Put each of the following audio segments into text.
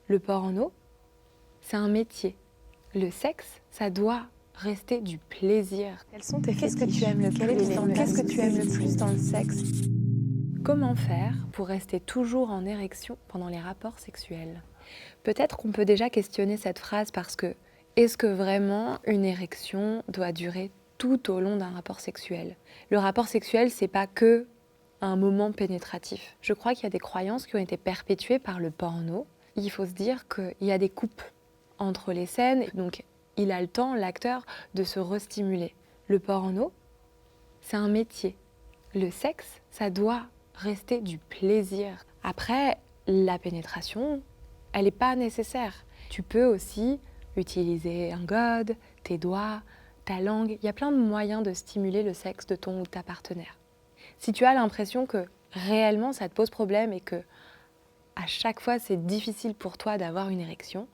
Le porno, c'est un métier. Le sexe, ça doit rester du plaisir. Quels sont tes Qu'est-ce que tu fétiches? aimes le Quel est plus ton dans le Qu'est-ce que sexe tu aimes le plus dans le sexe? Comment faire pour rester toujours en érection pendant les rapports sexuels? Peut-être qu'on peut déjà questionner cette phrase parce que est-ce que vraiment une érection doit durer tout au long d'un rapport sexuel? Le rapport sexuel, c'est pas que un moment pénétratif. Je crois qu'il y a des croyances qui ont été perpétuées par le porno. Il faut se dire qu'il y a des coupes entre les scènes, donc il a le temps, l'acteur, de se restimuler. Le porno, c'est un métier. Le sexe, ça doit rester du plaisir. Après, la pénétration, elle n'est pas nécessaire. Tu peux aussi utiliser un god, tes doigts, ta langue. Il y a plein de moyens de stimuler le sexe de ton ou ta partenaire. Si tu as l'impression que réellement ça te pose problème et que à chaque fois c'est difficile pour toi d'avoir une érection,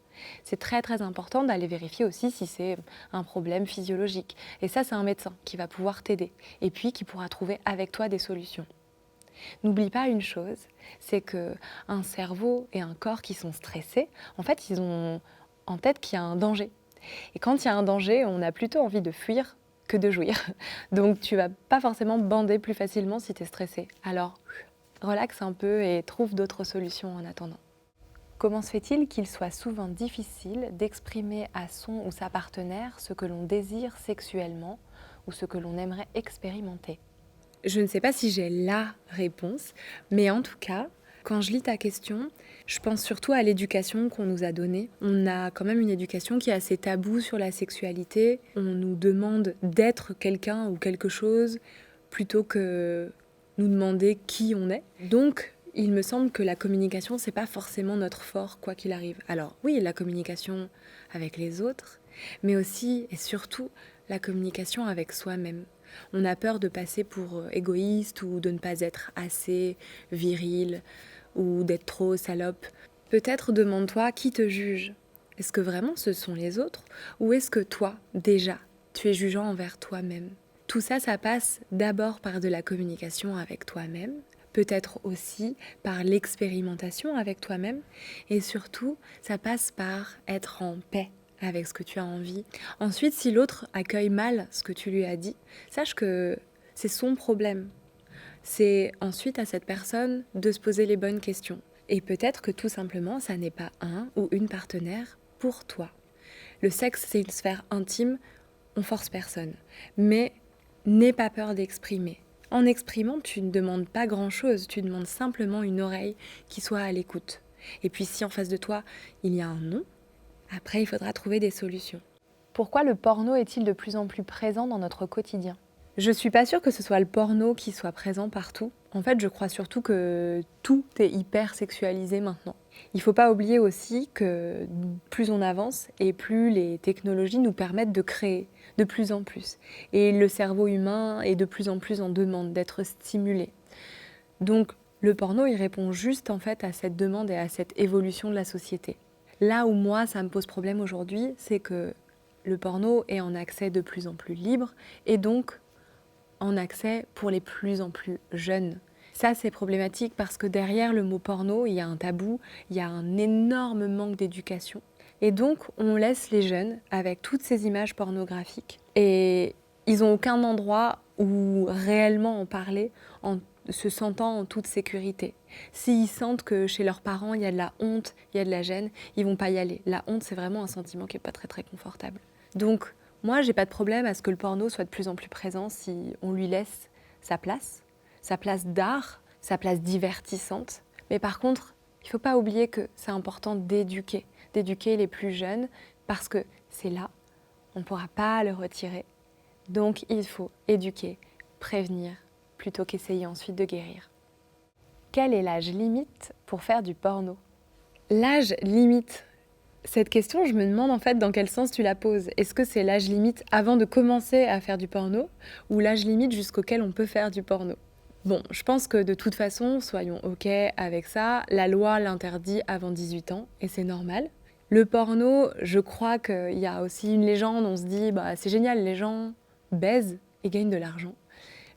c'est très très important d'aller vérifier aussi si c'est un problème physiologique. Et ça, c'est un médecin qui va pouvoir t'aider et puis qui pourra trouver avec toi des solutions. N'oublie pas une chose, c'est qu'un cerveau et un corps qui sont stressés, en fait, ils ont en tête qu'il y a un danger. Et quand il y a un danger, on a plutôt envie de fuir que de jouir. Donc tu vas pas forcément bander plus facilement si tu es stressé. Alors, relaxe un peu et trouve d'autres solutions en attendant. Comment se fait-il qu'il soit souvent difficile d'exprimer à son ou sa partenaire ce que l'on désire sexuellement ou ce que l'on aimerait expérimenter? Je ne sais pas si j'ai la réponse, mais en tout cas, quand je lis ta question, je pense surtout à l'éducation qu'on nous a donnée. On a quand même une éducation qui est assez taboue sur la sexualité. On nous demande d'être quelqu'un ou quelque chose plutôt que nous demander qui on est. Donc, il me semble que la communication, c'est pas forcément notre fort, quoi qu'il arrive. Alors oui, la communication avec les autres, mais aussi et surtout la communication avec soi-même. On a peur de passer pour égoïste ou de ne pas être assez viril ou d'être trop salope. Peut-être demande-toi qui te juge. Est-ce que vraiment ce sont les autres ou est-ce que toi, déjà, tu es jugeant envers toi-même? Tout ça, ça passe d'abord par de la communication avec toi-même, peut-être aussi par l'expérimentation avec toi-même et surtout, ça passe par être en paix avec ce que tu as envie. Ensuite, si l'autre accueille mal ce que tu lui as dit, sache que c'est son problème. C'est ensuite à cette personne de se poser les bonnes questions. Et peut-être que tout simplement, ça n'est pas un ou une partenaire pour toi. Le sexe, c'est une sphère intime, on force personne. Mais n'aie pas peur d'exprimer. En exprimant, tu ne demandes pas grand-chose, tu demandes simplement une oreille qui soit à l'écoute. Et puis si en face de toi, il y a un non, après il faudra trouver des solutions. Pourquoi le porno est-il de plus en plus présent dans notre quotidien? Je suis pas sûre que ce soit le porno qui soit présent partout. En fait, je crois surtout que tout est hyper sexualisé maintenant. Il faut pas oublier aussi que plus on avance et plus les technologies nous permettent de créer de plus en plus. Et le cerveau humain est de plus en plus en demande d'être stimulé. Donc le porno, il répond juste en fait à cette demande et à cette évolution de la société. Là où moi, ça me pose problème aujourd'hui, c'est que le porno est en accès de plus en plus libre et donc en accès pour les plus en plus jeunes. Ça, c'est problématique parce que derrière le mot porno, il y a un tabou, il y a un énorme manque d'éducation. Et donc, on laisse les jeunes avec toutes ces images pornographiques et ils n'ont aucun endroit où réellement en parler en se sentant en toute sécurité. S'ils sentent que chez leurs parents, il y a de la honte, il y a de la gêne, ils vont pas y aller. La honte, c'est vraiment un sentiment qui n'est pas très très confortable. Donc, moi, j'ai pas de problème à ce que le porno soit de plus en plus présent si on lui laisse sa place d'art, sa place divertissante. Mais par contre, il faut pas oublier que c'est important d'éduquer les plus jeunes parce que c'est là, on ne pourra pas le retirer. Donc, il faut éduquer, prévenir, plutôt qu'essayer ensuite de guérir. Quel est l'âge limite pour faire du porno? L'âge limite. Cette question, je me demande en fait dans quel sens tu la poses. Est-ce que c'est l'âge limite avant de commencer à faire du porno ou l'âge limite jusqu'auquel on peut faire du porno? Bon, je pense que de toute façon, soyons OK avec ça, la loi l'interdit avant 18 ans et c'est normal. Le porno, je crois qu'il y a aussi une légende, on se dit bah c'est génial, les gens baisent et gagnent de l'argent.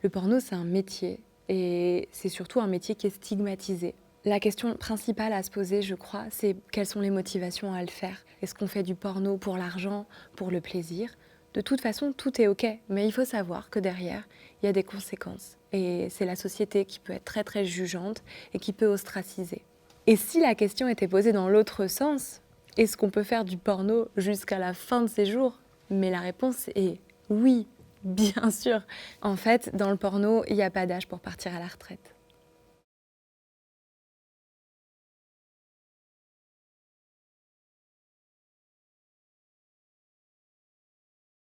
Le porno, c'est un métier et c'est surtout un métier qui est stigmatisé. La question principale à se poser, je crois, c'est quelles sont les motivations à le faire. Est-ce qu'on fait du porno pour l'argent, pour le plaisir? De toute façon, tout est OK, mais il faut savoir que derrière, il y a des conséquences. Et c'est la société qui peut être très très jugeante et qui peut ostraciser. Et si la question était posée dans l'autre sens, est-ce qu'on peut faire du porno jusqu'à la fin de ses jours? Mais la réponse est oui, bien sûr. En fait, dans le porno, il n'y a pas d'âge pour partir à la retraite.